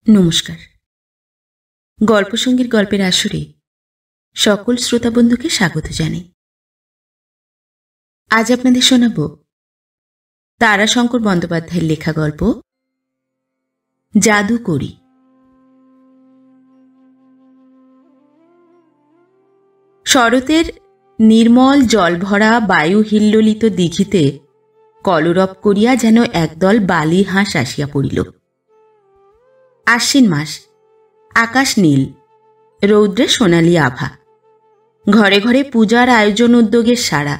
নমস্কার। গল্পসঙ্গীর গল্পের আসরে সকল শ্রোতা বন্ধুকে স্বাগত জানাই। আজ আপনাদের শোনাব তারাশঙ্কর বন্দ্যোপাধ্যায়ের লেখা গল্প জাদুকরি। শরতের নির্মল জলভরা বায়ু হিল্লোলিত দিঘিতে কলরব করিয়া যেন একদল বালি হাঁস আসিয়া পড়িল। আশ্বিন মাস, আকাশ নীল, রৌদ্রে সোনালি আভা। ঘরে ঘরে পূজার আয়োজন উদ্যোগের সারা,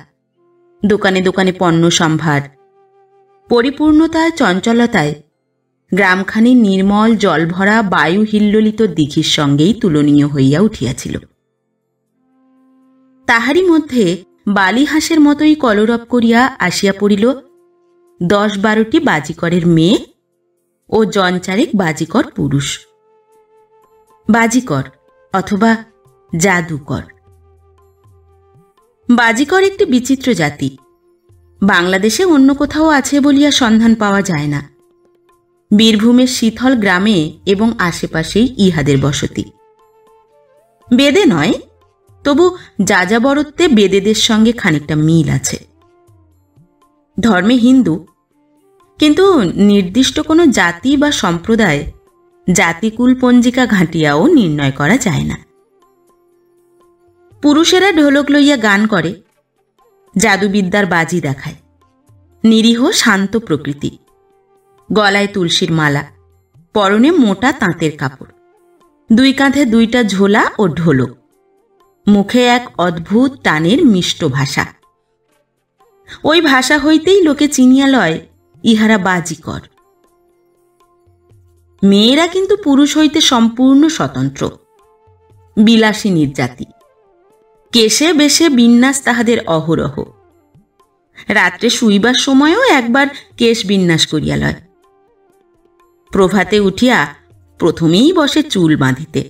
দোকানে দোকানে পণ্য সম্ভার। পরিপূর্ণতায় চঞ্চলতায় গ্রামখানি নির্মল জলভরা বায়ু হিল্লোলিত দিঘির সঙ্গেই তুলনীয় হইয়া উঠিয়াছিল। তাহারই মধ্যে বালি হাঁসের মতোই কলরব করিয়া আসিয়া পড়িল 10-12টি বাজিকরের মেয়ে ও জনচারেক বাজিকর পুরুষ। বাজিকর অথবা জাদুকর। বাজিকর একটি বিচিত্র জাতি। বাংলাদেশে অন্য কোথাও আছে বলিয়া সন্ধান পাওয়া যায় না। বীরভূমের শীতল গ্রামে এবং আশেপাশেই ইহাদের বসতি। বেদে নয়, তবু যাযাবরত্বে বেদেদের সঙ্গে খানিকটা মিল আছে। ধর্মে হিন্দু, কিন্তু নির্দিষ্ট কোনো জাতি বা সম্প্রদায় জাতিকুল পঞ্জিকা ঘাঁটিয়াও নির্ণয় করা যায় না। পুরুষেরা ঢোলক লইয়া গান করে, জাদুবিদ্যার বাজি দেখায়। নিরীহ শান্ত প্রকৃতি, গলায় তুলসীর মালা, পরনে মোটা তাঁতের কাপড়, দুই কাঁধে 2টা ঝোলা ও ঢোলক, মুখে এক অদ্ভুত টানের মিষ্ট ভাষা। ওই ভাষা হইতেই লোকে চিনিয়া লয় ইহারা বাজিকর। মেয়েরা কিন্তু পুরুষ হইতে সম্পূর্ণ স্বতন্ত্র, বিলাসিনীর জাতি। কেশে বেশে বিন্যাস তাহাদের অহরহ। রাত্রে শুইবার সময়ও একবার কেশ বিন্যাস করিয়া লয়। প্রভাতে উঠিয়া প্রথমেই বসে চুল বাঁধিতে।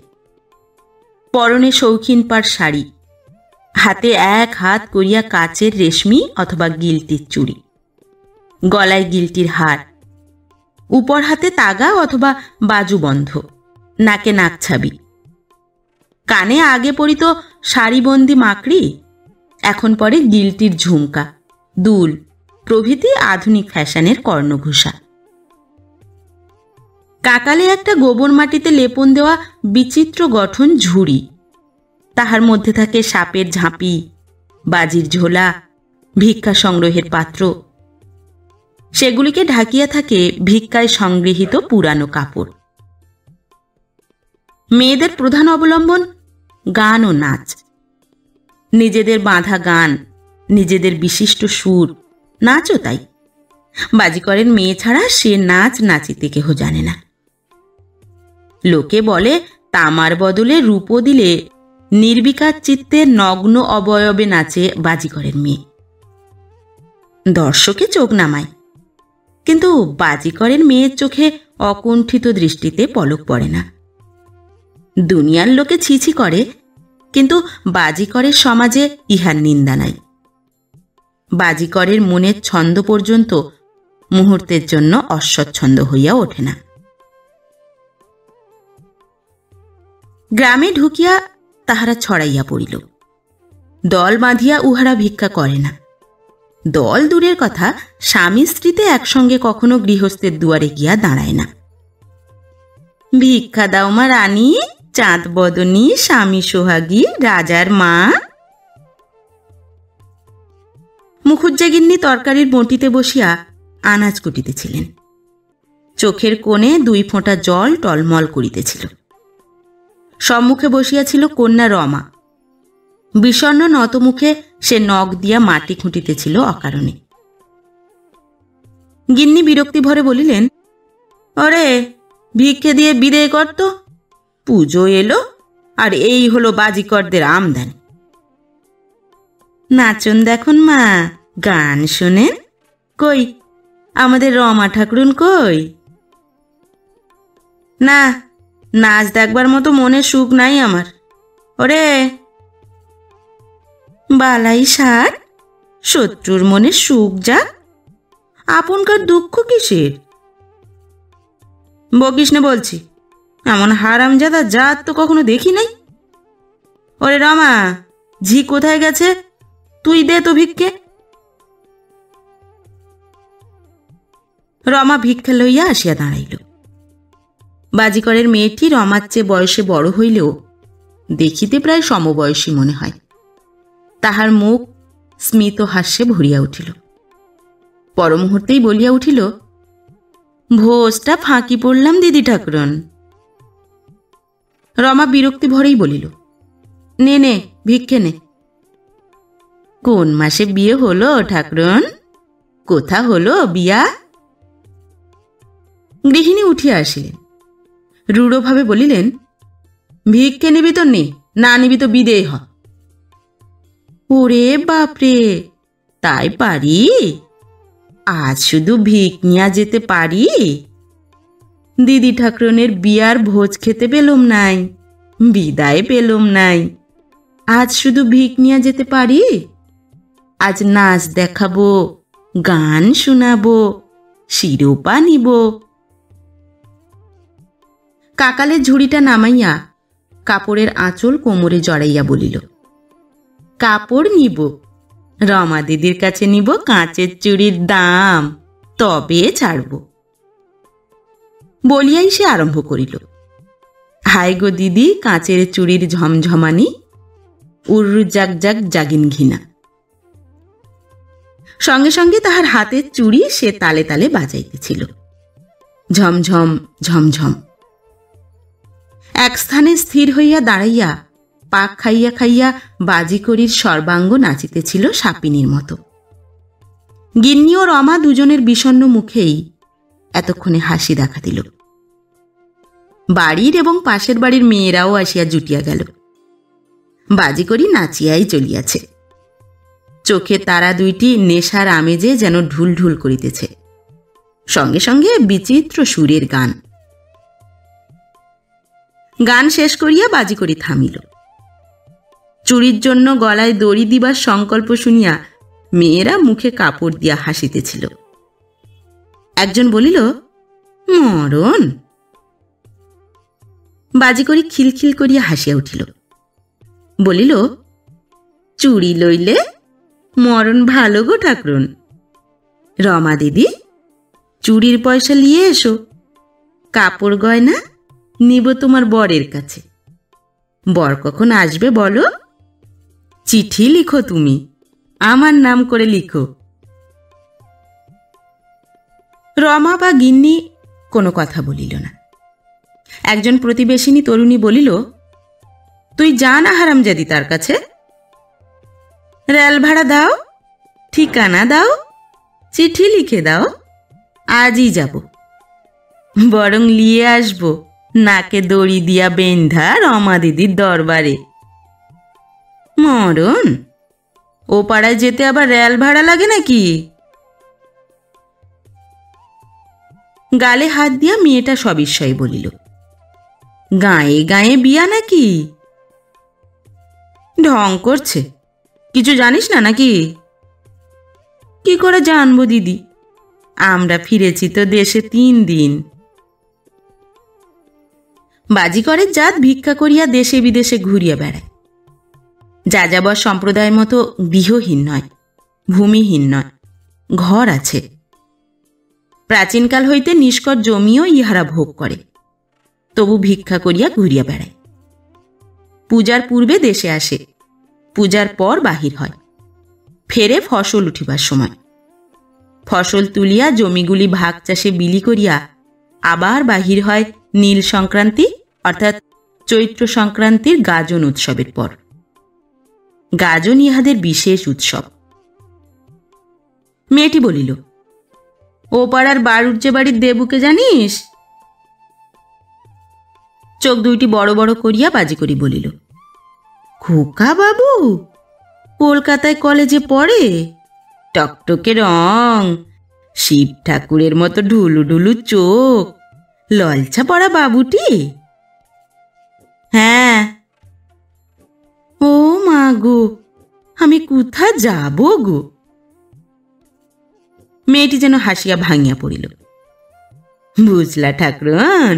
পরনে শৌখিন পাড় শাড়ি, হাতে এক হাত করিয়া কাচের রেশমি অথবা গিলটির চুড়ি, গলায় গিলটির হার, উপর হাতে তাগা অথবা বাজুবন্ধ, নাকে নাকছাবি। কানে আগে পরিত সারিবন্দি মাকড়ি, এখন পরে গিলটির ঝুমকা, দুল প্রভৃতি আধুনিক ফ্যাশনের কর্ণঘোষা। কাকালে একটা গোবর মাটিতে লেপন দেওয়া বিচিত্র গঠন ঝুড়ি, তাহার মধ্যে থাকে সাপের ঝাঁপি, বাজির ঝোলা, ভিক্ষা সংগ্রহের পাত্র। সেগুলিকে ঢাকিয়া থাকে ভিক্ষায় সংগৃহীত পুরানো কাপড়। মেয়েদের প্রধান অবলম্বন গান ও নাচ। নিজেদের বাঁধা গান, নিজেদের বিশিষ্ট সুর, নাচও তাই। বাজিকরের মেয়ে ছাড়া সে নাচ নাচিতে কেহ জানে না। লোকে বলে তামার বদলে রূপো দিলে নির্বিকার চিত্তে নগ্ন অবয়বে নাচে বাজিকরের মেয়ে। দর্শকে চোখ নামায়, কিন্তু বাজিকরের মেয়ের চোখে অকুণ্ঠিত দৃষ্টিতে পলক পড়ে না। দুনিয়ার লোকে ছিছি করে, কিন্তু বাজিকরের সমাজে ইহার নিন্দা নাই। বাজিকরের মনের ছন্দ পর্যন্ত মুহূর্তের জন্য অস্বচ্ছন্দ হইয়া ওঠে না। গ্রামে ঢুকিয়া তাহারা ছড়াইয়া পড়িল। দল বাঁধিয়া উহারা ভিক্ষা করে না। দল দূরের কথা, স্বামী স্ত্রীতে একসঙ্গে কখনো গৃহস্থের দুয়ারে গিয়া দাঁড়ায় না। ভিক্ষা দাও মা রানী, চাঁদ বদনী, স্বামী সোহাগী, রাজার মা। মুখুজ্জেগিন্নি তরকারির বঁটিতে বসিয়া আনাজ কুটিতেছিলেন। চোখের কোণে 2 ফোঁটা জল টলমল করিতেছিল। সম্মুখে বসিয়াছিল কন্যা রমা। বিষণ্ণ নতমুখে সে নখ দিয়া মাটি খুঁটিতেছিল অকারণে। গিন্নি বিরক্তি ভরে বলিলেন, ওরে ভিক্ষে দিয়ে বিদেয় করত, পুজো এলো আর এই হলো বাজিকরদের আমদানি। নাচন দেখুন মা, গান শোনেন। কই আমাদের রমা ঠাকুরুন কই? না, নাচ দেখবার মতো মনে সুখ নাই আমার। ওরে বালাই ষাট, শত্রুর মনে সুখ যাক, আপনকার দুঃখ কিসের? বকিস না বলছি, এমন হারামজাদা জাত তো কখনো দেখি নাই। ওরে রমা, ঝি কোথায় গেছে? তুই দে তো ভিক্ষে। রমা ভিক্ষা লইয়া আসিয়া দাঁড়াইল। বাজিকরের মেয়েটি রমার চেয়ে বয়সে বড় হইলেও দেখিতে প্রায় সমবয়সী মনে হয়। তাহার মুখ স্মিত হাস্যে ভরিয়া উঠিল। পরমুহূর্তেই বলিয়া উঠিল, ভোজটা ফাঁকি পড়লাম দিদি ঠাকুরন। রমা বিরক্তি ভরেই বলিল, নে নে ভিক্ষে নে। কোন মাসে বিয়ে হলো ঠাকুরন? কোথা হলো বিয়া? গৃহিণী উঠিয়া আসিলেন, রূঢ়ভাবে বলিলেন, ভিক্ষে নিবি তো নে, না নিবি তো বিদেয় হ। ওরে বাপরে, তাই পারি? আজ শুধু ভিক নিয়া যেতে পারি? দিদি ঠাকুরনের বিয়ার ভোজ খেতে পেলুম নাই, বিদায় পেলুম নাই, আজ শুধু ভিক নিয়া যেতে পারি? আজ নাচ দেখাবো, গান শোনাবো, শিরোপা নিব। কাকালের ঝুড়িটা নামাইয়া কাপড়ের আঁচল কোমরে জড়াইয়া বলিল, কাপড় নিব, রমা দিদির কাছে নিব কাঁচের চুড়ির দাম, তবে ছাড়ব। বলিয়াই সে আরম্ভ করিল, হায় গো দিদি কাঁচের চুড়ির ঝমঝমানি, উর্রু জাগ জাগ জাগিন ঘিনা। সঙ্গে সঙ্গে তাহার হাতের চুড়ি সে তালে তালে বাজাইতেছিল, ঝমঝম ঝমঝম। এক স্থানে স্থির হইয়া দাঁড়াইয়া পাক খাইয়া খাইয়া বাজিকরির সর্বাঙ্গ নাচিতেছিল সাপিনীর মতো। গিন্নি ও রমা দুজনের বিষণ্ণ মুখেই এতক্ষণে হাসি দেখা দিল। বাড়ির এবং পাশের বাড়ির মেয়েরাও আসিয়া জুটিয়া গেল। বাজিকরি নাচিয়াই চলিয়াছে। চোখে তারা দুইটি নেশার আমেজে যেন ঢুল ঢুল করিতেছে, সঙ্গে সঙ্গে বিচিত্র সুরের গান। গান শেষ করিয়া বাজিকরি থামিল। চুরির জন্য গলায় দড়ি দিবার সংকল্প শুনিয়া মেয়েরা মুখে কাপড় দিয়া হাসিতেছিল। একজন বলিল, মরণ। বাজিকরি খিলখিল করিয়া হাসিয়া উঠিল, বলিল, চুরি লইলে মরণ ভালো গো ঠাকুরন। রমা দিদি, চুরির পয়সা লিয়ে এসো, কাপড় গয়না নিব তোমার বরের কাছে। বর কখন আসবে বলো? চিঠি লিখো, তুমি আমার নাম করে লিখো। রমা বা গিন্নি কোনো কথা বলিল না। একজন প্রতিবেশিনী তরুণী বলিল, তুই যা না হারামজাদি তার কাছে, রেল ভাড়া দাও, ঠিকানা দাও, চিঠি লিখে দাও, আজই যাব। বরং লিয়ে আসবো নাকে দড়ি দিয়া বেঁধা রমা দিদির দরবারে। মরণ, ও পাড়ায় যেতে আবার রেল ভাড়া লাগে নাকি? গালে হাত দিয়া মেয়েটা সবিস্ময়ে বলিল, গায়ে গায়ে বিয়া নাকি? ঢং করছে, কিছু জানিস না নাকি? কি করে জানবো দিদি, আমরা ফিরেছি তো দেশে 3 দিন। বাজিকরের জাত ভিক্ষা করিয়া দেশে বিদেশে ঘুরিয়া বেড়ায়। যাযাবর সম্প্রদায়ের মতো গৃহহীন নয়, ভূমিহীন নয়, ঘর আছে। প্রাচীনকাল হইতে নিষ্কর জমিও ইহারা ভোগ করে, তবু ভিক্ষা করিয়া ঘুরিয়া বেড়ায়। পূজার পূর্বে দেশে আসে, পূজার পর বাহির হয়, ফেরে ফসল উঠিবার সময়। ফসল তুলিয়া জমিগুলি ভাগ চাষে বিলি করিয়া আবার বাহির হয় নীল সংক্রান্তি অর্থাৎ চৈত্র সংক্রান্তির গাজন উৎসবের পর। গাজন ইহাদের বিশেষ উৎসব। মেয়েটি বলিল, ও পাড়ার বাড়ুজ্জে বাড়ির দেবুকে জানিস? চোখ দুইটি বড় বড় করিয়া বাজিকরি বলিল, খোকা বাবু, কলকাতায় কলেজে পড়ে, টকটকে রং, শিব ঠাকুরের মতো ঢুলু ঢুলু চোখ, ললছা পড়া বাবুটি? হ্যাঁ। ও মা গো, আমি কোথা যাব গো? মেয়েটি যেন হাসিয়া ভাঙিয়া পড়িল। বুঝলা ঠাকুরন,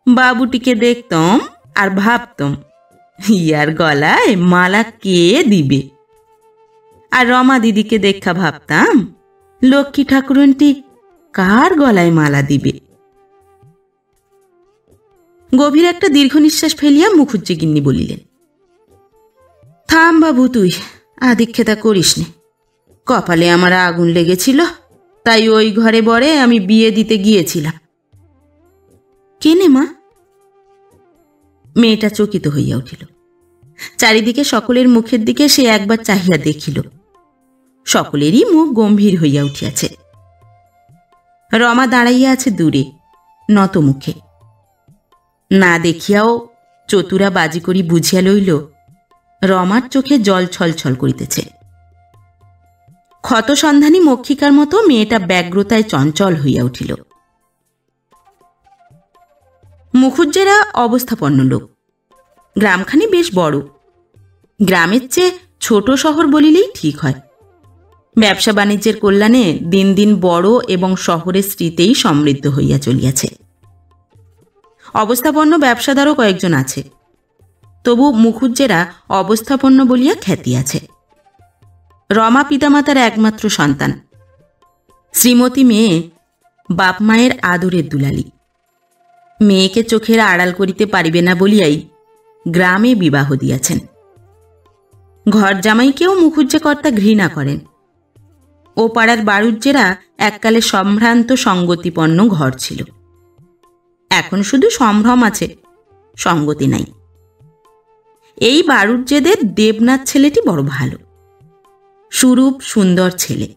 বাবুটিকে দেখতাম আর ভাবতাম ইয়ার গলায় মালা কে দিবে। আর রমা দিদিকে দেখা ভাবতাম লক্ষ্মী ঠাকুরনটি কার গলায় মালা দিবে। গভীর একটা দীর্ঘ নিঃশ্বাস ফেলিয়া মুখুজ্জে গিন্নি বলিলেন, থাম বাবু, তুই আদিক্ষেতা করিস নে। কপালে আমার আগুন লেগেছিল, তাই ওই ঘরে বরে আমি বিয়ে দিতে গিয়েছিলাম। কেনে মা? মেয়েটা চকিত হইয়া উঠিল। চারিদিকে সকলের মুখের দিকে সে একবার চাহিয়া দেখিল। সকলেরই মুখ গম্ভীর হইয়া উঠিয়াছে। রমা দাঁড়াইয়া আছে দূরে, নত মুখে। না দেখিয়াও চতুরা বাজি করি বুঝিয়া লইল রমার চোখে জল ছলছল করিতেছে। ক্ষত সন্ধানী মক্ষিকার মতো মেয়েটা ব্যগ্রতায় চঞ্চল হইয়া উঠিল। মুখুজ্জেরা অবস্থাপন্ন লোক। গ্রামখানি বেশ বড়, গ্রামের চেয়ে ছোট শহর বলিলেই ঠিক হয়। ব্যবসা বাণিজ্যের কল্যাণে দিন দিন বড় এবং শহরের স্মৃতিই সমৃদ্ধ হইয়া চলিয়াছে। অবস্থাপন্ন ব্যবসাদারও কয়েকজন আছে, তবু মুখুজ্জেরা অবস্থাপন্ন বলিয়া খ্যাতি আছে। রমা পিতামাতার একমাত্র সন্তান। শ্রীমতী মেয়ে বাপ মায়ের আদরের দুলালি। মেয়েকে চোখের আড়াল করিতে পারিবে না বলিয়াই গ্রামে বিবাহ দিয়াছেন। ঘর জামাইকেও মুখুজ্জে কর্তা ঘৃণা করেন। ও পাড়ার বাড়ুজ্জেরা এককালে সম্ভ্রান্ত সঙ্গতিপন্ন ঘর ছিল। এখন শুধু সম্ভ্রম আছে, সঙ্গতি নাই। এই বাড়ুজ্জেদের দেবনাথ ছেলেটি বড় ভালো, সুরূপ সুন্দর ছেলে,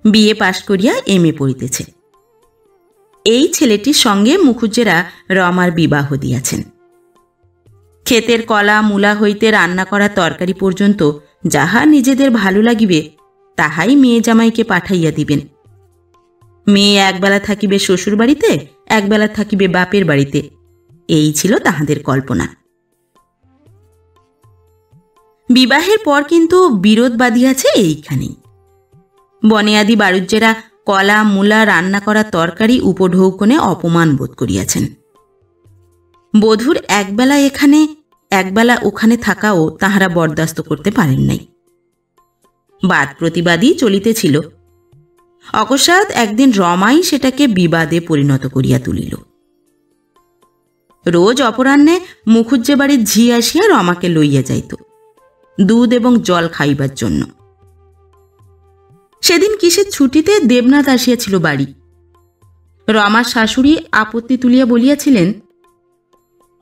বিএ পাশ করিয়া এমএ পড়িতেছে। এই ছেলেটির সঙ্গে মুখুজ্জেরা রমার বিবাহ দিয়াছেন। ক্ষেতের কলা মূলা হইতে রান্না করা তরকারি পর্যন্ত যাহা নিজেদের ভালো লাগিবে তাহাই মেয়ে জামাইকে পাঠাইয়া দিবেন। মেয়ে একবেলা থাকিবে শ্বশুর বাড়িতে, একবেলা থাকিবে বাপের বাড়িতে, এই ছিল তাহাদের কল্পনা। বিবাহের পর কিন্তু বিরোধ বাঁধিয়াছে এইখানেই। বনেয়াদি বাড়ুজ্জেরা কলা মূলা রান্না করা তরকারি উপঢৌকনে অপমান বোধ করিয়াছেন। বধূর একবেলা এখানে একবেলা ওখানে থাকাও তাহারা বরদাস্ত করতে পারেন নাই। বাদ প্রতিবাদই চলিতেছিল। অকস্মাৎ একদিন রমাই সেটাকে বিবাদে পরিণত করিয়া তুলিল। রোজ অপরাহ্নে মুখুজ্জে বাড়ির ঝি আসিয়া রমাকে লইয়া যাইত দুধ এবং জল খাইবার জন্য। সেদিন কিসের ছুটিতে দেবনাথ আসিয়াছিল বাড়ি। রমার শাশুড়ি আপত্তি তুলিয়া বলিয়াছিলেন,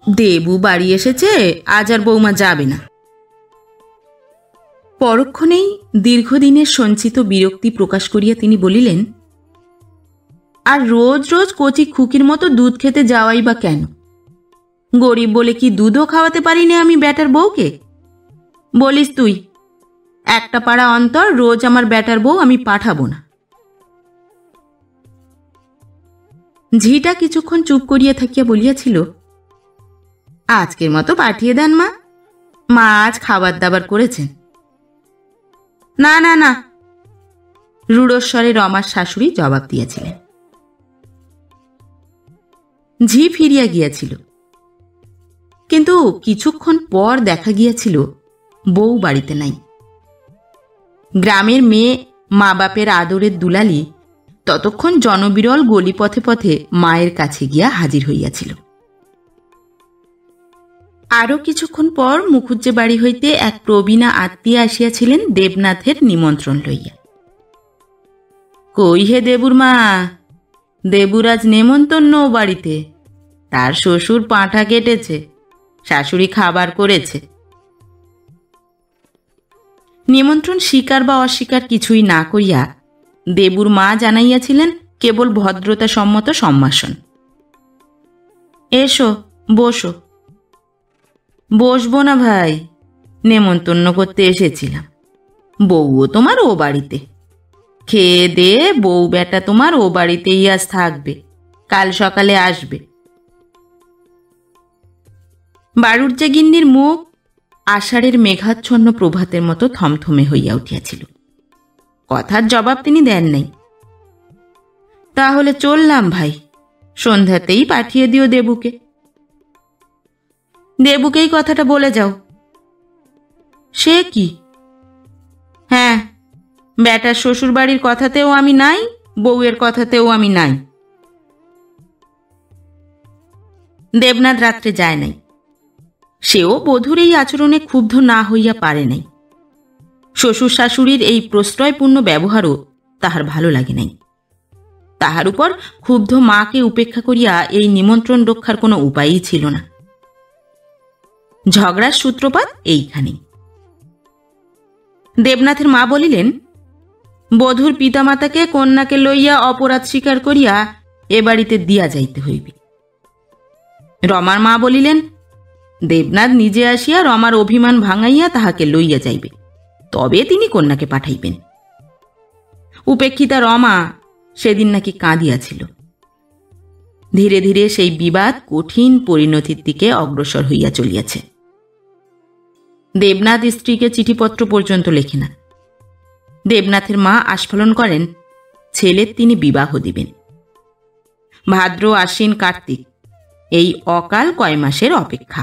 দেবু বাড়ি এসেছে, আজ আর বৌমা যাবে না। পরক্ষণেই দীর্ঘদিনের সঞ্চিত বিরক্তি প্রকাশ করিয়া তিনি বলিলেন, আর রোজ রোজ কচি খুকির মতো দুধ খেতে যাওয়াই বা কেন? গরিব বলে কি দুধও খাওয়াতে পারি না আমি ব্যাটার বউকে? বলিস তুই, একটা পাড়া অন্তর রোজ আমার ব্যাটার বউ আমি পাঠাবো না। ঝিটা কিছুক্ষণ চুপ করিয়া থাকিয়া বলিয়াছিল, আজকের মতো পাঠিয়ে দেন মা, মা আজ খাবার দাবার করেছেন। না না না, রূঢ়স্বরে রমার শাশুড়ি জবাব দিয়াছিলেন। ঝি ফিরিয়া গিয়াছিল, কিন্তু কিছুক্ষণ পর দেখা গিয়াছিল বউ বাড়িতে নাই। গ্রামের মেয়ে মা বাপের আদরের দুলালি ততক্ষণ জনবিরল গলি পথে পথে মায়ের কাছে গিয়া হাজির হইয়াছিল। আরও কিছুক্ষণ পর মুখুজ্জে বাড়ি হইতে এক প্রবীণা আত্মীয় আসিয়াছিলেন দেবনাথের নিমন্ত্রণ লইয়া। কই হে দেবুর মা, দেবুর আজ নেমন্তন্ন বাড়িতে। তার শ্বশুর পাঁঠা কেটেছে, শাশুড়ি খাবার করেছে। নিমন্ত্রণ স্বীকার বা অস্বীকার কিছুই না করিয়া দেবুর মা জানাইয়াছিলেন কেবল ভদ্রতা সম্মত সম্ভাষণ। এসো বসো। বসবো না ভাই, নেমন্তন্ন করতে এসেছিলাম। বউও তোমার ও বাড়িতে, খেয়ে দে বউ বেটা তোমার ও বাড়িতেই আজ থাকবে, কাল সকালে আসবে। বাড়ুজ্জে গিন্নির মুখ আষাঢ়ের মেঘাচ্ছন্ন প্রভাতের মতো থমথমে হইয়া উঠিয়াছিল। কথার জবাব তিনি দেন নাই। তাহলে চললাম ভাই, সন্ধ্যাতেই পাঠিয়ে দিও দেবুকে। দেবুকেই কথাটা বলে যাও। সে কি? হ্যাঁ, বেটার শ্বশুর বাড়ির কথাতেও আমি নাই, বউয়ের কথাতেও আমি নাই। দেবনাথ রাত্রে যায় নাই। সেও বধূর এই আচরণে ক্ষুব্ধ না হইয়া পারে নাই। শ্বশুর শাশুড়ির এই প্রশ্রয়পূর্ণ ব্যবহারও তাহার ভালো লাগে নাই। তাহার উপর ক্ষুব্ধ মাকে উপেক্ষা করিয়া এই নিমন্ত্রণ রক্ষার কোনো উপায়ই ছিল না। ঝগড়ার সূত্রপাত এইখানেই। দেবনাথের মা বলিলেন, বধূর পিতামাতাকে কন্যাকে লইয়া অপরাধ স্বীকার করিয়া এ বাড়িতে দিয়া যাইতে হইবে। রমার মা বলিলেন, দেবনাথ নিজে আসিয়া রমার অভিমান ভাঙাইয়া তাহাকে লইয়া যাইবে, তবে তিনি কন্যাকে পাঠাইবেন। উপেক্ষিতা রমা সেদিন নাকি কাঁদিয়াছিল। ধীরে ধীরে সেই বিবাদ কঠিন পরিণতির দিকে অগ্রসর হইয়া চলিয়াছে। দেবনাথ স্ত্রীকে চিঠিপত্র পর্যন্ত লেখে না। দেবনাথের মা আস্ফালন করেন ছেলের তিনি বিবাহ দিবেন। ভাদ্র, আশ্বিন, কার্তিক এই অকাল কয় মাসের অপেক্ষা।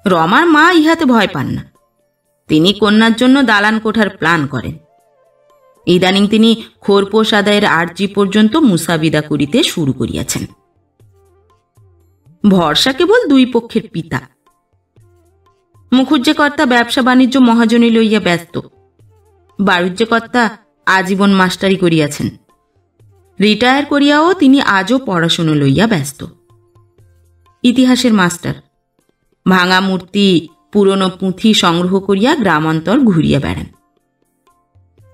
রমার মা ইহাতে ভয় পান না। তিনি কন্যার জন্য দালান কোঠার প্ল্যান করেন। ইদানিং তিনি খোরপোশ আদায়ের আর্জি পর্যন্ত মুসাবিদা করিতে শুরু করিয়াছেন। ভরসা কেবল দুই পক্ষের পিতা। মুখুজ্জেকর্তা ব্যবসা বাণিজ্য মহাজনী লইয়া ব্যস্ত। বাণিজ্যকর্তা আজীবন মাস্টারি করিয়াছেন। রিটায়ার করিয়াও তিনি আজও পড়াশুনো লইয়া ব্যস্ত। ইতিহাসের মাস্টার। ভাঙা মূর্তি, পুরনো পুঁথি সংগ্রহ করিয়া গ্রামান্তর ঘুরিয়া বেড়ান।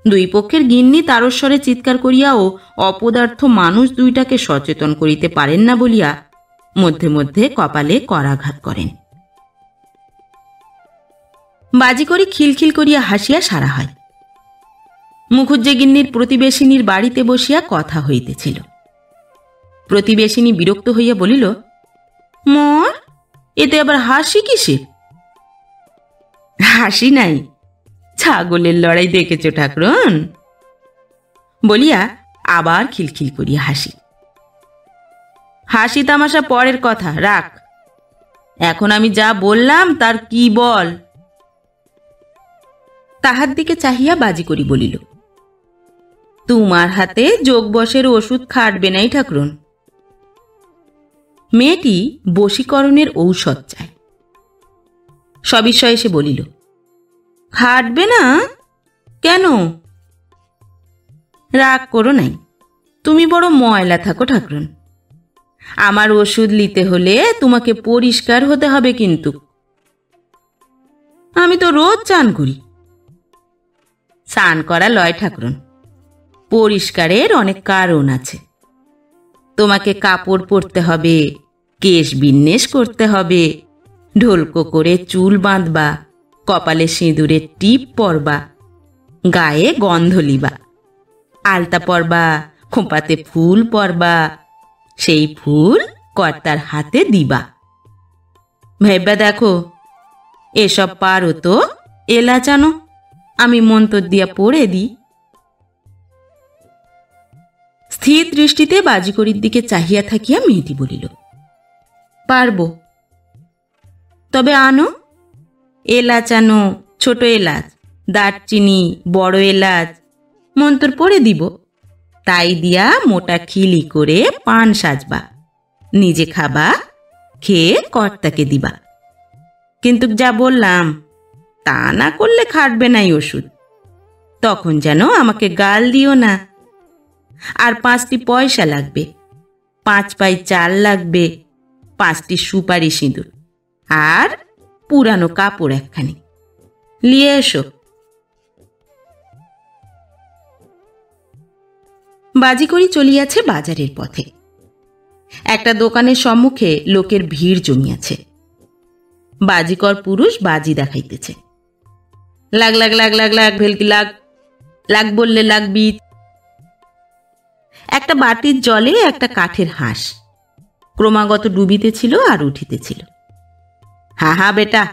দুই পক্ষের গিন্নি তারস্বরে চিৎকার করিয়াও অপদার্থ মানুষ দুইটাকে সচেতন করিতে পারেন না বলিয়া মধ্যে মধ্যে কপালে করাঘাত করেন। বাজি করে খিলখিল করিয়া হাসিয়া সারা হয়। মুখুজ্জে গিন্নির প্রতিবেশিনীর বাড়িতে বসিয়া কথা হইতেছিল। প্রতিবেশিনী বিরক্ত হইয়া বলিল, মর, এতে আবার হাসি কিসের? হাসি নাই, ছাগলের লড়াই দেখেছ ঠাকুরন, বলিয়া আবার খিলখিল করিয়া হাসি। হাসি তামাশা পরের কথা, রাখ। এখন আমি যা বললাম তার কি বল? তাহার দিকে চাহিয়া বাজি করি বলিল, তোমার হাতে যোগবশের ওষুধ খাটবে নাই ঠাকুরন। মেয়েটি বশীকরণের ঔষধ চায়। সবিস্ময়ে এসে বলিল, খাটবে না কেন? রাগ করো নাই, তুমি বড় ময়লা থাকো ঠাকুরন। আমার ওষুধ নিতে হলে তোমাকে পরিষ্কার হতে হবে কিন্তু। আমি তো রোজ চান করি। স্নান করা লয় ঠাকুরন, পরিষ্কারের অনেক কারণ আছে। তোমাকে কাপড় পরতে হবে, কেশ বিন্যাস করতে হবে, ঢোলকো করে চুল বাঁধবা, কপালে সিঁদুরের টিপ পরবা, গায়ে গন্ধ লিবা, আলতা পরবা, খোঁপাতে ফুল পরবা, সেই ফুল কর্তার হাতে দিবা। ভেবে দেখো, এসব পারো তো? এলা জানো, আমি মন্তর দিয়া পড়ে দিই। স্থির দৃষ্টিতে বাজিকরির দিকে চাহিয়া থাকিয়া মেয়েটি বলিল, পারব। তবে আনো, এলাচ আনো, ছোট এলাচ, দারচিনি, বড় এলাচ, মন্তর পড়ে দিব। তাই দিয়া মোটা খিলি করে পান সাজবা, নিজে খাবা, খেয়ে কর্তাকে দিবা। কিন্তু যা বললাম তা না করলে খাটবে নাই ওষুধ। তখন যেন আমাকে গাল দিও না। আর 5টি পয়সা লাগবে, 5 পাই চাল লাগবে, 5টি সুপারি সিঁদুর, আর পুরানো কাপড় একখানি লিয়ে এসো। বাজিকরি চলিয়াছে বাজারের পথে। একটা দোকানের সম্মুখে লোকের ভিড় জমিয়াছে। বাজিকর পুরুষ বাজি দেখাইতেছে। লাগ লাগ লাগ লাগ লাগ, ভেলকি লাগ, লাগ বললে লাগবি। একটা বাটির জলে একটা কাঠের হাঁস ক্রমাগত ডুবিতেছিল আর উঠিতেছিল। হা হা বেটা,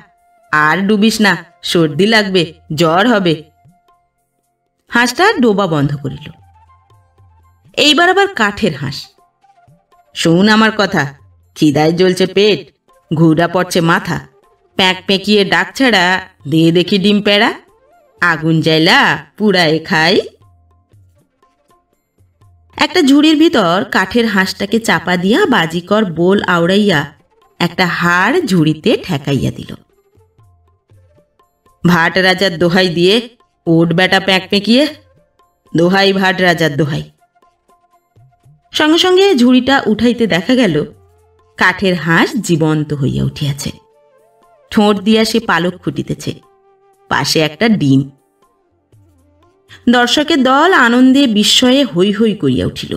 আর ডুবিস না, সর্দি লাগবে, জ্বর হবে। হাঁসটা ডোবা বন্ধ করিল। এইবার আবার কাঠের হাঁস। শোন আমার কথা, খিদায় জ্বলছে পেট, ঘুরা পড়ছে মাথা, প্যাঁক পেঁকিয়ে ডাক ছাড়া দে দেখি ডিম পেড়া, আগুন জ্বালা পুড়ায় খাই। একটা ঝুড়ির ভিতর কাঠের হাঁসটাকে চাপা দিয়া বাজিকর বোল আওড়াইয়া একটা হাড় ঝুড়িতে ঠেকাইয়া দিল। ভাট রাজার দোহাই দিয়ে ওট বেটা প্যাঁক পেঁকিয়ে, দোহাই ভাট রাজার দোহাই। সঙ্গে সঙ্গে ঝুড়িটা উঠাইতে দেখা গেল কাঠের হাঁস জীবন্ত হইয়া উঠিয়াছে। ঠোঁট দিয়া সে পালক ফুটিতেছে, পাশে একটা ডিম। দর্শকের দল আনন্দে বিস্ময়ে হৈ হৈ করিয়া উঠিল।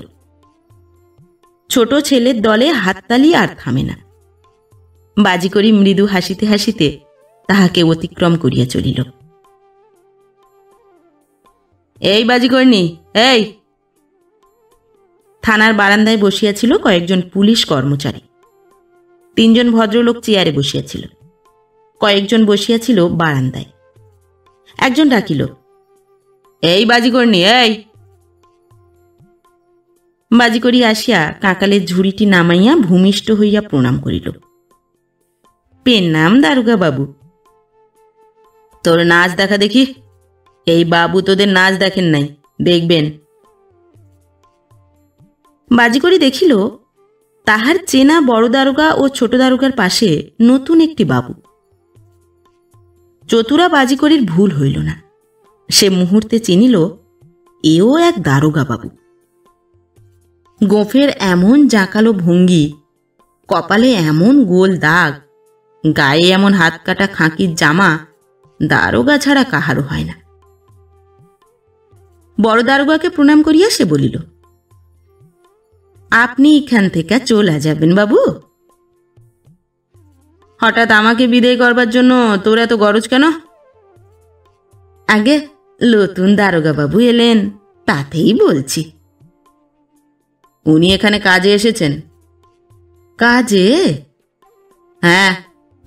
ছোট ছেলের দলে হাততালি আর থামে না। বাজিকরি মৃদু হাসিতে হাসিতে তাহাকে অতিক্রম করিয়া চলিল। এই বাজিকর্ণী, এই! থানার বারান্দায় বসিয়াছিল কয়েকজন পুলিশ কর্মচারী। 3 জন ভদ্রলোক চেয়ারে বসিয়াছিল, কয়েকজন বসিয়াছিল বারান্দায়। একজন ডাকিল, এই বাজিকর্ণী, এই! বাজিকরি আসিয়া কাঁকালের ঝুড়িটি নামাইয়া ভূমিষ্ঠ হইয়া প্রণাম করিল। প্রণাম দারোগা বাবু। তোর নাচ দেখা দেখি। এই বাবু তোদের নাচ দেখেন নাই, দেখবেন। বাজিকরি দেখিল তাহার চেনা বড় দারোগা ও ছোট দারোগার পাশে নতুন একটি বাবু। চতুরা বাজিকরির ভুল হইল না। সে মুহূর্তে চিনিল এও এক দারোগা বাবু। গোঁফের এমন জাঁকালো ভঙ্গি, কপালে এমন গোল দাগ, গায়ে এমন হাত কাটা খাঁকির জামা দারোগা ছাড়া কাহারও হয় না। বড় দারোগাকে প্রণাম করিয়া সে বলিল, আপনি এখান থেকে চলে যাবেন বাবু? হঠাৎ আমাকে বিদায় করবার জন্য তোর এত গরজ কেন? আগে নতুন দারোগা বাবু এলেন, তাতেই বলছি। উনি এখানে কাজে এসেছেন? কাজে? হ্যাঁ,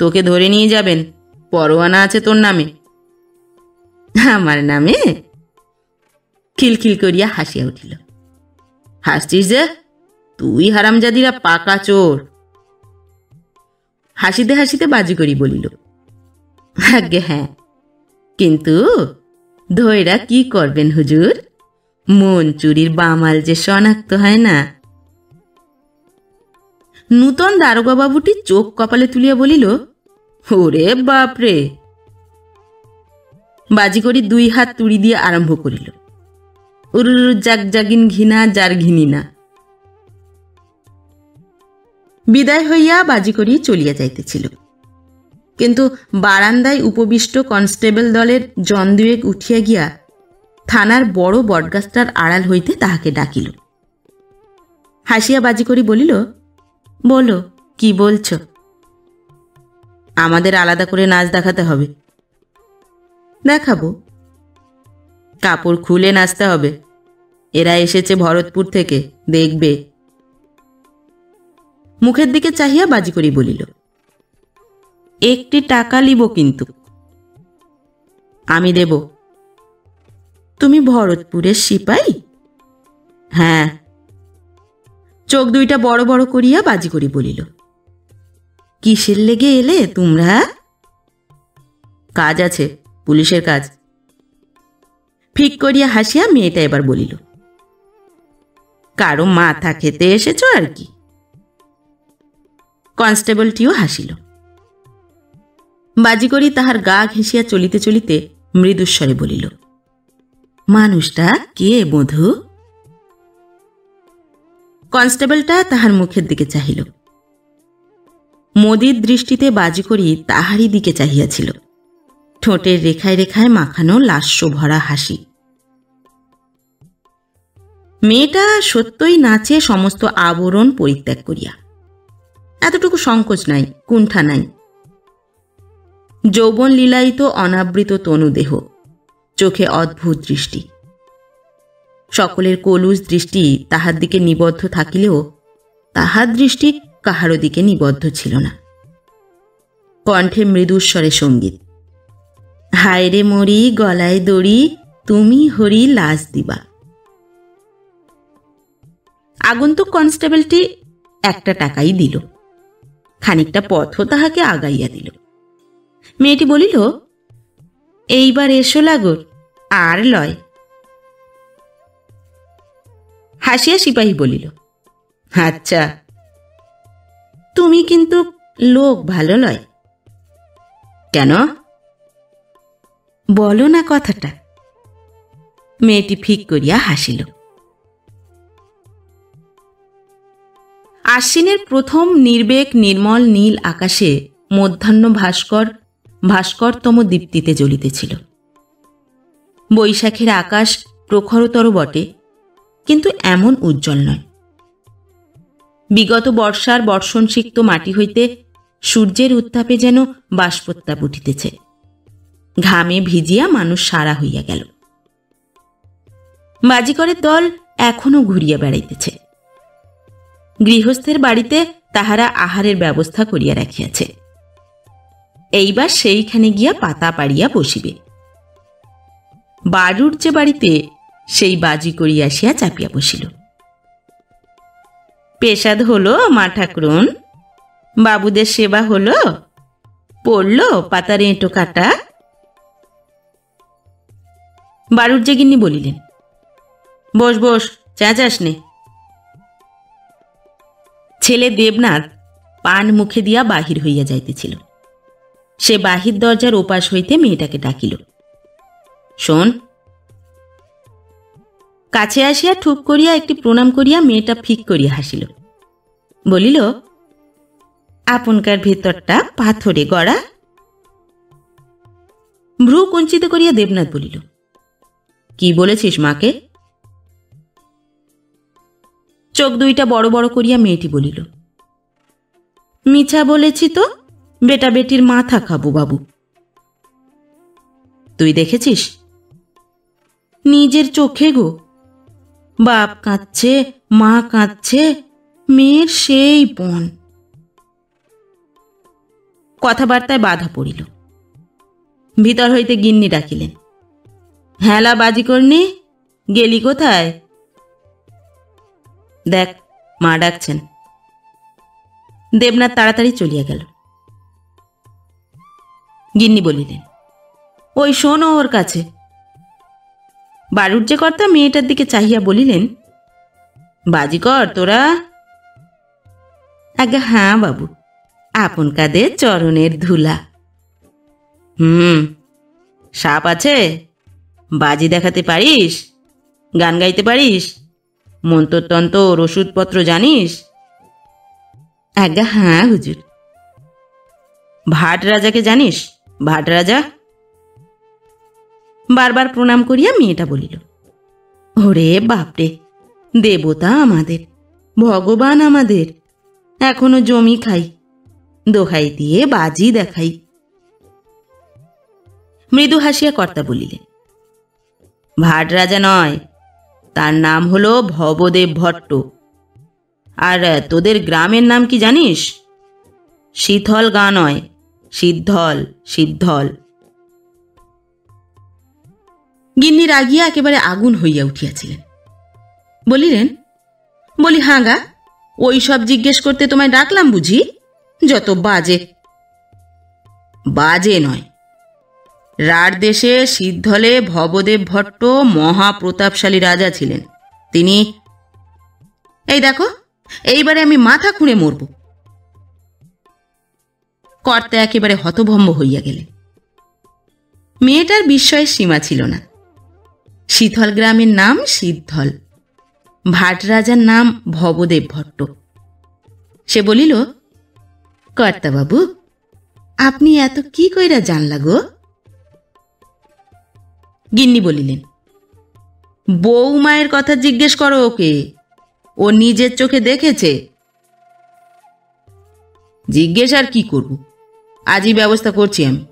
তোকে ধরে নিয়ে যাবেন, পরোয়ানা আছে তোর নামে। আমার নামে? খিলখিল করিয়া হাসিয়া উঠিল। হাসছিস যে? তুই হারামজাদিরা পাকা চোর। হাসিতে হাসিতে বাজিকরি বলিল, আগে হ্যাঁ, কিন্তু ধৈরা কি করবেন হুজুর? মন চুরির বামাল যে শনাক্ত হয় না। নূতন দারোগা বাবুটি চোখ কপালে তুলিয়া বলিল, ওরে বাপরে! বাজিকরি 2 হাত তুড়ি দিয়ে আরম্ভ করিল, উরুর জাগ জাগিন ঘৃণা যার ঘিনি না। বিদায় হইয়া বাজিকরি চলিয়া যাইতেছিল, কিন্তু বারান্দায় উপবিষ্ট কনস্টেবল দলের জন 2 উঠিয়া গিয়া থানার বড় বটগাছটার আড়াল হইতে তাহাকে ডাকিল। হাসিয়া বাজিকরি বলিল, বলো, কি বলছ? আমাদের আলাদা করে নাচ দেখাতে হবে। দেখাবো? কাপড় খুলে নাচতে হবে। এরা এসেছে ভরতপুর থেকে, দেখবে। মুখের দিকে চাহিয়া বাজিকরি বলিল, একটি টাকা লিব কিন্তু। আমি দেব। তুমি ভরতপুরের সিপাই? হ্যাঁ। চোখ 2টা বড় বড় করিয়া বাজিকরি বলিল, কিসের লেগে এলে তোমরা? কাজ আছে, পুলিশের কাজ। ফিক করিয়া হাসিয়া মেয়েটা এবার বলিল, কারো মাথা খেতে এসেছ আর কি। কনস্টেবলটিও হাসিল। বাজিকরি তাহার গা ঘেঁষিয়া চলিতে চলিতে মৃদুস্বরে বলিল, মানুষটা কে বধূ? কনস্টেবলটা তাহার মুখের দিকে চাহিল। মোদির দৃষ্টিতে বাজিকরি তাহারই দিকে চাহিয়াছিল। ঠোঁটের রেখায় রেখায় মাখানো লাস্য ভরা হাসি। মেয়েটা সত্যই নাচে সমস্ত আবরণ পরিত্যাগ করিয়া। এতটুকু সংকোচ নাই, কুণ্ঠা নাই। যৌবন লীলায়িত অনাবৃত তনুদেহ, চোখে অদ্ভুত দৃষ্টি। সকলের কলুষ দৃষ্টি তাহার দিকে নিবদ্ধ থাকিলেও তাহার দৃষ্টি কাহারও দিকে নিবদ্ধ ছিল না। কণ্ঠে মৃদুস্বরে সঙ্গীত, হায় রে মরি গলায় দড়ি, তুমি হরি লাজ দিবা। আগন্তুক কনস্টেবলটি একটা টাকাই দিল, খানিকটা পথও তাহাকে আগাইয়া দিল। মেয়েটি বলিল, এইবার এসো লাগর, আর লয়। হাসিয়া সিপাহী বলিল, আচ্ছা, তুমি কিন্তু লোক ভালো লয়। কেন? বলো না কথাটা। মেয়েটি ফিক করিয়া হাসিল। আশ্বিনের প্রথম নির্বেক নির্মল নীল আকাশে মধ্যাহ্ন ভাস্করতম দীপ্তিতে জ্বলিতেছিল। বৈশাখের আকাশ প্রখরতর বটে, কিন্তু এমন উজ্জ্বল নয়। বিগত বর্ষার বর্ষণসিক্ত মাটি হইতে সূর্যের উত্তাপে যেন বাষ্পোত্তাপ উঠিতেছে। ঘামে ভিজিয়া মানুষ সারা হইয়া গেল। বাজিকরের দল এখনো ঘুরিয়া বেড়াইতেছে। গৃহস্থের বাড়িতে তাহারা আহারের ব্যবস্থা করিয়া রাখিয়াছে। এইবার সেইখানে গিয়া পাতা পাড়িয়া বসিবে। বাড়ুর যে বাড়িতে, সেই বাজি করিয়া আসিয়া চাপিয়া বসিল। পেশাদ হলো মা ঠাকুরন? বাবুদের সেবা হলো? পড়ল পাতার এঁটো কাটা? বাড়ুর যে গিন্নি বলিলেন, বস বস, চেঁচাস নে। ছেলে দেবনাথ পান মুখে দিয়া বাহির হইয়া যাইতেছিল। সে বাহির দরজার ওপাশ হইতে মেয়েটাকে ডাকিল, শোন। কাছে আসিয়া ঠুক করিয়া একটি প্রণাম করিয়া মেয়েটা ফিক করিয়া হাসিল। বলিল, আপনকার ভেতরটা পাথরে গড়া। ভ্রু কুঞ্চিত করিয়া দেবনাথ বলিল, কি বলেছিস মাকে? চোখ দুইটা বড় বড় করিয়া মেয়েটি বলিল, মিছা বলেছি তো, বেটা বেটির মাথা খাবো বাবু। তুই দেখেছিস? নিজের চোখে গো। বাপ কাঁদছে, মা কাঁদছে, মেয়ের সেই পণ। কথাবার্তায় বাধা পড়িল। ভিতর হইতে গিন্নি ডাকিলেন, হেলা বাজি করনি, গেলি কোথায়? দেখ, মা ডাকছেন। দেবনাথ তাড়াতাড়ি চলিয়া গেল। গিন্নি বলিলেন, ওই শোনো ওর কাছে। বাড়ুর যে কর্তা মেয়েটার দিকে চাহিয়া বলিলেন, বাজিকর তোরা? আজ্ঞা হ্যাঁ বাবু, আপন কাদের চরণের ধুলা। সাপ আছে? বাজি দেখাতে পারিস? গান গাইতে পারিস? মন্ত্রতন্ত্র ওষুধপত্র জানিস? আজ্ঞা হ্যাঁ হুজুর। ভাট রাজাকে জানিস? ভাট রাজা? বারবার প্রণাম করিয়া মেয়েটা বলিল, ওরে বাপরে, দেবতা আমাদের, ভগবান আমাদের, এখনো জমি খাই, দোহাই দিয়ে বাজি দেখাই। মৃদু হাসিয়া কর্তা বলিলেন, ভাট রাজা নয়, তার নাম হলো ভবদেব ভট্ট। আর তোদের গ্রামের নাম কি জানিস? শীতল গা নয়, সিদ্ধল, সিদ্ধল। গিন্নি রাগিয়া একেবারে আগুন হইয়া উঠিয়াছিলেন। বলিলেন, বলি হাঁগা, ওই সব জিজ্ঞেস করতে তোমায় ডাকলাম বুঝি? যত বাজে। বাজে নয়, রাঢ় দেশে সিদ্ধলে ভবদেব ভট্ট মহাপ্রতাপশালী রাজা ছিলেন। তিনি, এই দেখো, এইবারে আমি মাথা খুঁড়ে মরব। কর্তা একেবারে হতভম্ব হইয়া গেলেন। মেয়েটার বিস্ময়ের সীমা ছিল না। শীতল গ্রামের নাম সিদ্ধল, ভাট রাজার নাম ভবদেব ভট্ট। সে বলিল, কর্তাবাবু, আপনি এত কি কইরা জানলা গো? গিন্নি বলিলেন, বৌমায়ের কথা জিজ্ঞেস করো ওকে, ও নিজের চোখে দেখেছে। জিজ্ঞেস আর কি করব, আজই ব্যবস্থা করছি আমি।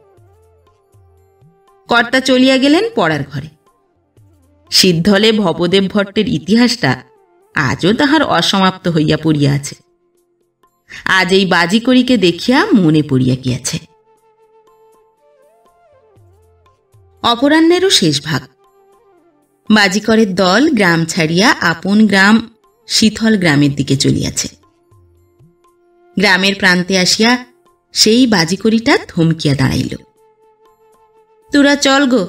কর্তা চলিয়া গেলেন পড়ার ঘরে। সিদ্ধলে ভবদেব ভট্টের ইতিহাসটা আজও তাহার অসমাপ্ত হইয়া পড়িয়া আছে। আজ এই বাজিকরিকে দেখিয়া মনে পড়িয়া গিয়াছে। অপরাহ্নেরও শেষ ভাগ। বাজিকরের দল গ্রাম ছাড়িয়া আপন গ্রাম শীতল গ্রামের দিকে চলিয়াছে। গ্রামের প্রান্তে আসিয়া সেই বাজিকরিটা থমকিয়া দাঁড়াইল। তোরা চল গো,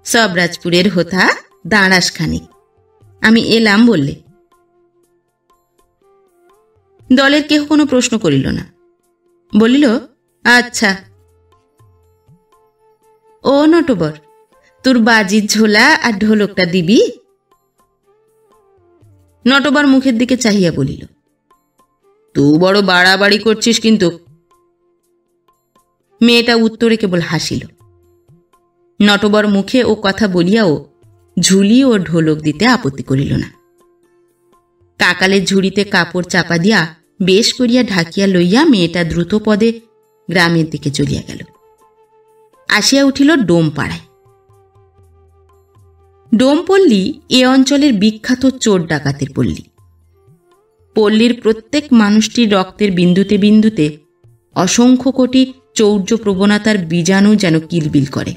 সবরাজপুরের হোথা দাঁড়াস খানিক, আমি এলাম বললে। দলের কেহ কোনো প্রশ্ন করিল না, বলিল আচ্ছা। ও নটবর, তোর বাজির ঝোলা আর ঢোলকটা দিবি? নটবর মুখের দিকে চাহিয়া বলিল, তুই বড় বাড়াবাড়ি করছিস কিন্তু। মেয়েটা উত্তরে কেবল হাসিল। নটবর মুখে ও কথা বলিয়াও ঝুলি ও ঢোলক দিতে আপত্তি করিল না। কাকালের ঝুড়িতে কাপড় চাপা দিয়া বেশ করিয়া ঢাকিয়া লইয়া মেয়েটা দ্রুত পদে গ্রামের দিকে চলিয়া গেল। আসিয়া উঠিল ডোমপাড়ায়। ডোমপল্লী এ অঞ্চলের বিখ্যাত চোর ডাকাতের পল্লী। পল্লীর প্রত্যেক মানুষটির রক্তের বিন্দুতে বিন্দুতে অসংখ্য কোটি চৌর্য প্রবণতার বীজাণু যেন কিলবিল করে।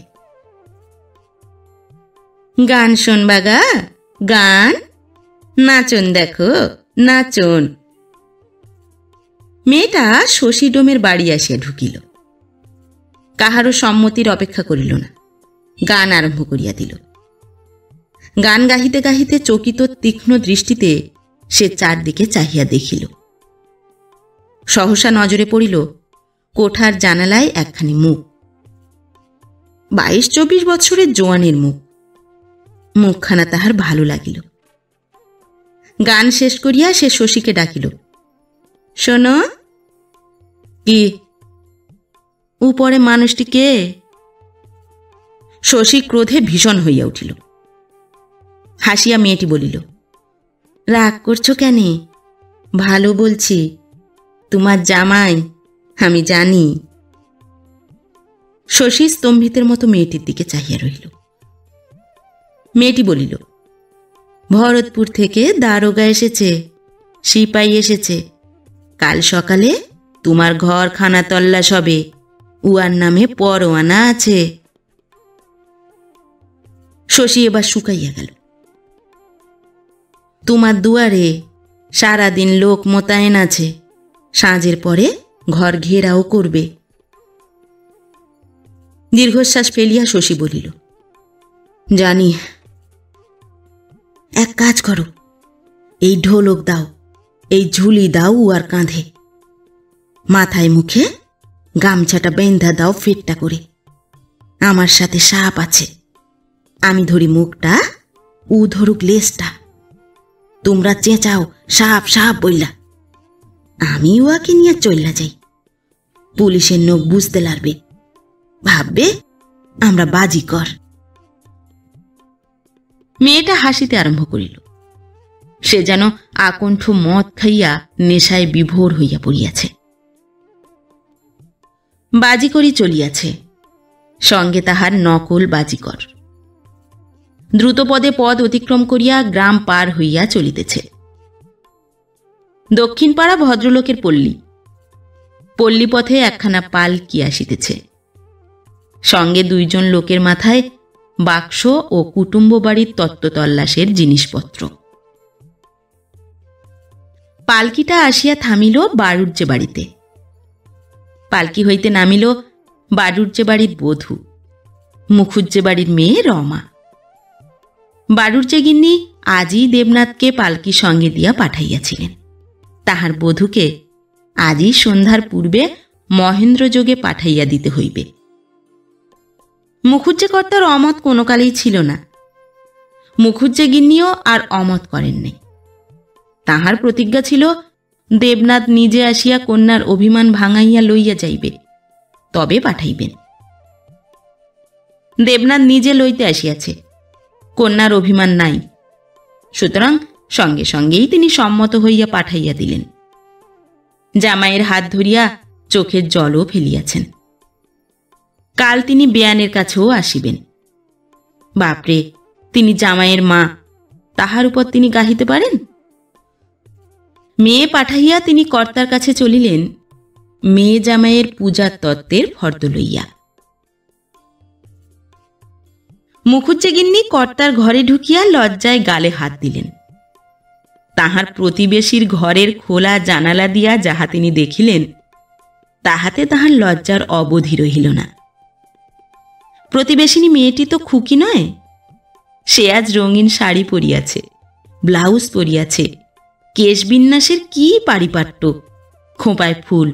গান শোনবাগা, গান, নাচন দেখো নাচন। মেয়েটা শশী ডোমের বাড়ি আসিয়া ঢুকিল। কাহারও সম্মতির অপেক্ষা করিল না, গান আরম্ভ করিয়া দিল। গান গাহিতে গাহিতে চকিত তীক্ষ্ণ দৃষ্টিতে সে চারদিকে চাহিয়া দেখিল। সহসা নজরে পড়িল কোঠার জানালায় একখানি মুখ। 22-24 বছরের জোয়ানের মুখ। মুখখানা তাহার ভালো লাগিল। গান শেষ করিয়া সে শশীকে ডাকিল, শোনো। কি? উপরে মানুষটি কে? শশী ক্রোধে ভীষণ হইয়া উঠিল। হাসিয়া মেয়েটি বলিল, রাগ করছো কেন? ভালো বলছি, তোমার জামাই, আমি জানি। শশী স্তম্ভিতের মতো মেয়েটির দিকে চাহিয়া রহিল। মেয়েটি বলিল, ভরতপুর থেকে দারোগা এসেছে, সিপাই এসেছে। কাল সকালে তোমার ঘর খানা তল্লাশ হবে, উয়ার নামে পরোয়ানা আছে। শশী এবার শুকাইয়া গেল। তোমার দুয়ারে সারাদিন লোক মোতায়েন আছে, সাঁঝের পরে ঘর ঘেরাও করবে। দীর্ঘশ্বাস ফেলিয়া শশী বলিল, জানি। এক কাজ করো, এই ঢোলক দাও, এই ঝুলি দাও উয়ার কাঁধে, মাথায় মুখে গামছাটা বেঁধা দাও ফেটটা করে। আমার সাথে সাপ আছে, আমি ধরি মুখটা, উ ধরুক লেজটা। তোমরা চেঁচাও সাপ সাপ বইলা, আমি উয়াকে নিয়ে চললা যাই। পুলিশের নোক বুঝতে লাগবে, ভাববে আমরা বাজিকর। মেয়েটা হাসিতে আরম্ভ করিল। সে যেন আকণ্ঠ মদ খাইয়া নেশায় বিভোর হইয়া পড়িয়াছে। বাজিকরি চলিয়াছে, সঙ্গে তাহার নকল বাজিকর। দ্রুতপদে পদ অতিক্রম করিয়া গ্রাম পার হইয়া চলিতেছে। দক্ষিণ পাড়া ভদ্রলোকের পল্লী। পল্লীপথে একখানা পালকি আসিতেছে, সঙ্গে 2 জন লোকের মাথায় বাক্স ও কুটুম্ব বাড়ির তত্ত্বতল্লাশের জিনিসপত্র। পালকিটা আসিয়া থামিল বাড়ুজ্জে বাড়িতে। পালকি হইতে নামিল বাড়ুজ্জে বাড়ির বধূ, মুখুজ্জে বাড়ির মেয়ে রমা। বাড়ুজ্জে গিন্নি আজই দেবনাথকে পালকি সঙ্গে দিয়া পাঠাইয়াছিলেন। তাহার বধূকে আজই সন্ধ্যার পূর্বে মহেন্দ্রযোগে পাঠাইয়া দিতে হইবে। মুখুজ্জে কর্তার অমত কোনো কালেই ছিল না। মুখুজ্জে গিন্নিও আর অমত করেন নাই। তাহার প্রতিজ্ঞা ছিল দেবনাথ নিজে আসিয়া কন্যার অভিমান ভাঙাইয়া লইয়া যাইবে, তবে পাঠাইবেন। দেবনাথ নিজে লইতে আসিয়াছে, কন্যার অভিমান নাই, সুতরাং সঙ্গে সঙ্গেই তিনি সম্মত হইয়া পাঠাইয়া দিলেন। জামাইয়ের হাত ধরিয়া চোখের জলও ফেলিয়াছেন। কাল তিনি বেয়ানের কাছেও আসিবেন। বাপরে, তিনি জামাইয়ের মা, তাহার উপর তিনি গাহিতে পারেন? মেয়ে পাঠাইয়া তিনি কর্তার কাছে চলিলেন, মেয়ে জামাইয়ের পূজার তত্ত্বের ফর্দ লইয়া। মুখুজ্জে গিন্নি কর্তার ঘরে ঢুকিয়া লজ্জায় গালে হাত দিলেন। তাহার প্রতিবেশীর ঘরের খোলা জানালা দিয়া যাহা তিনি দেখিলেন, তাহাতে তাহার লজ্জার অবধি রহিল না। প্রতিবেশিনী মেয়েটি তো খুকি নয়, সে আজ রঙিন শাড়ি পরিয়াছে, ব্লাউজ পরিয়াছে, কেশবিন্যাসের কি পারিপাট্য, খোঁপায় ফুল।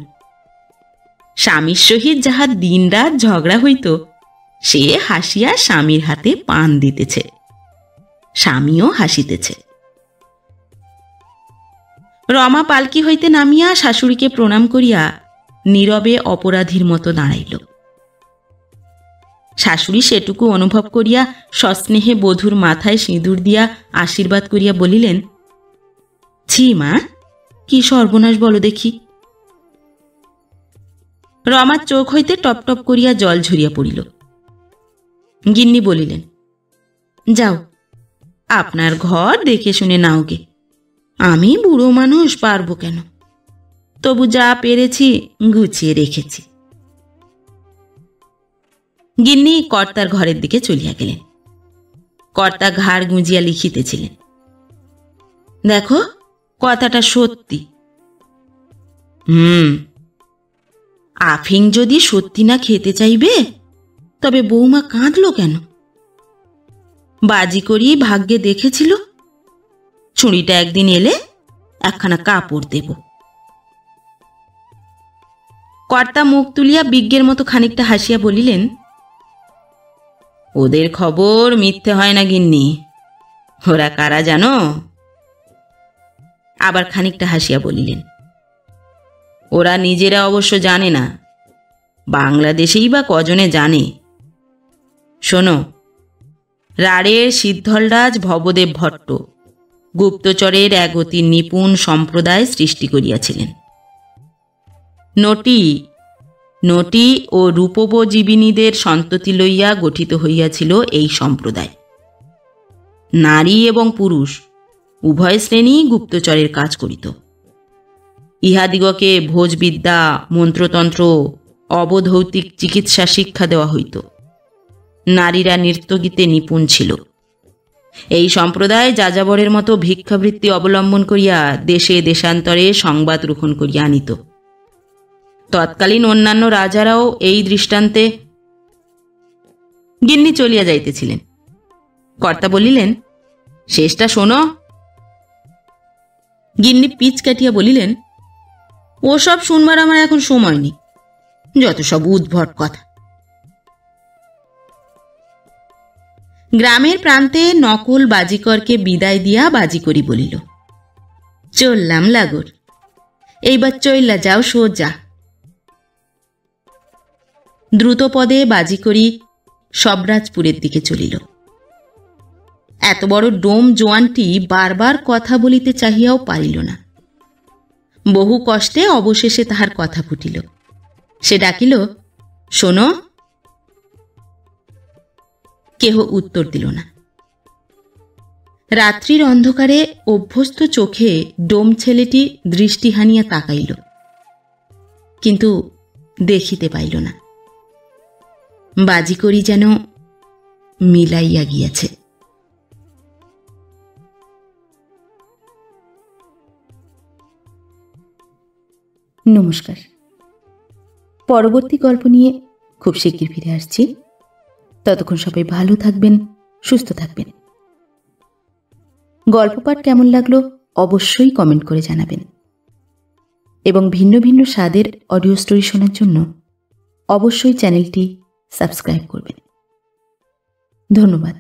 স্বামীর সহিত যাহা দিনরাত ঝগড়া হইত, সে হাসিয়া স্বামীর হাতে পান দিতেছে, স্বামীও হাসিতেছে। রমা পালকি হইতে নামিয়া শাশুড়িকে প্রণাম করিয়া নীরবে অপরাধীর মতো দাঁড়াইল। শাশুড়ি সেটুকু অনুভব করিয়া সস্নেহে বধূর মাথায় সিঁদুর দিয়া আশীর্বাদ করিয়া বলিলেন, ছি মা, কি সর্বনাশ বলো দেখি। রমার চোখ হইতে টপ টপ করিয়া জল ঝরিয়া পড়িল। গিন্নি বলিলেন, যাও, আপনার ঘর দেখে শুনে নাও গে, আমি বুড়ো মানুষ, পারবো কেন? তবু যা পেরেছি গুছিয়ে রেখেছি। গিন্নি কর্তার ঘরের দিকে চলিয়া গেলেন। কর্তা ঘাড় গুঁজিয়া লিখিতেছিলেন। দেখো, কথাটা সত্যি। আফিং যদি সত্যি না খেতে চাইবে, তবে বৌমা কাঁদল কেন? বাজি করি ভাগ্যে দেখেছিল, ছুরিটা একদিন এলে একখানা কাপড় দেব। কর্তা মুখ তুলিয়া বিজ্ঞের মতো খানিকটা হাসিয়া বলিলেন, ওদের খবর মিথ্যে হয় না গিন্নি, ওরা কারা জানো? আবার খানিকটা হাসিয়া বলিলেন, ওরা নিজেরা অবশ্য জানে না, বাংলাদেশেই বা কজনে জানে। শোনো, রাড়ের সিদ্ধলরাজ ভবদেব ভট্ট গুপ্তচরের এক অতি নিপুণ সম্প্রদায় সৃষ্টি করিয়াছিলেন। নটি নটি ও রূপোপজীবিনীদের সন্ততি লইয়া গঠিত হইয়াছিল এই সম্প্রদায়। নারী এবং পুরুষ উভয় শ্রেণী গুপ্তচরের কাজ করিত। ইহাদিগকে ভোজবিদ্যা, মন্ত্রতন্ত্র, অবধৌতিক চিকিৎসা শিক্ষা দেওয়া হইত। নারীরা নৃত্যগীতে নিপুণ ছিল। এই সম্প্রদায় যাযাবরের মতো ভিক্ষাবৃত্তি অবলম্বন করিয়া দেশে দেশান্তরে সংবাদ রোহণ করিয়া আনিত। তৎকালীন অন্যান্য রাজারাও এই দৃষ্টান্তে। গিন্নি চলিয়া যাইতেছিলেন। কর্তা বলিলেন, শেষটা শোনো। গিন্নি পিচ কাটিয়া বলিলেন, ওসব শুনবার আমার এখন সময় নেই, যত সব উদ্ভট কথা। গ্রামের প্রান্তে নকল বাজিকরকে বিদায় দিয়া বাজিকরি বলিল, চললাম লাগর, এইবার চইলা যাও সোজা। দ্রুতপদে বাজিকরি সবরাজপুরের দিকে চলিল। এত বড় ডোম জোয়ানটি বারবার কথা বলিতে চাহিয়াও পারিল না। বহু কষ্টে অবশেষে তাহার কথা ফুটিল। সে ডাকিল, শোনো। কেহ উত্তর দিল না। রাত্রির অন্ধকারে অভ্যস্ত চোখে ডোম ছেলেটি দৃষ্টি হানিয়া তাকাইল, কিন্তু দেখিতে পাইল না। বাজিকরি যেন মিলাইয়া গিয়াছে। নমস্কার। পরবর্তী গল্প নিয়ে খুব শিগগির ফিরে আসছি। ততক্ষণ সবাই ভালো থাকবেন, সুস্থ থাকবেন। গল্প পাঠ কেমন লাগলো অবশ্যই কমেন্ট করে জানাবেন, এবং ভিন্ন ভিন্ন স্বাদের অডিও স্টোরি শোনার জন্য অবশ্যই চ্যানেলটি সাবস্ক্রাইব করবেন। ধন্যবাদ।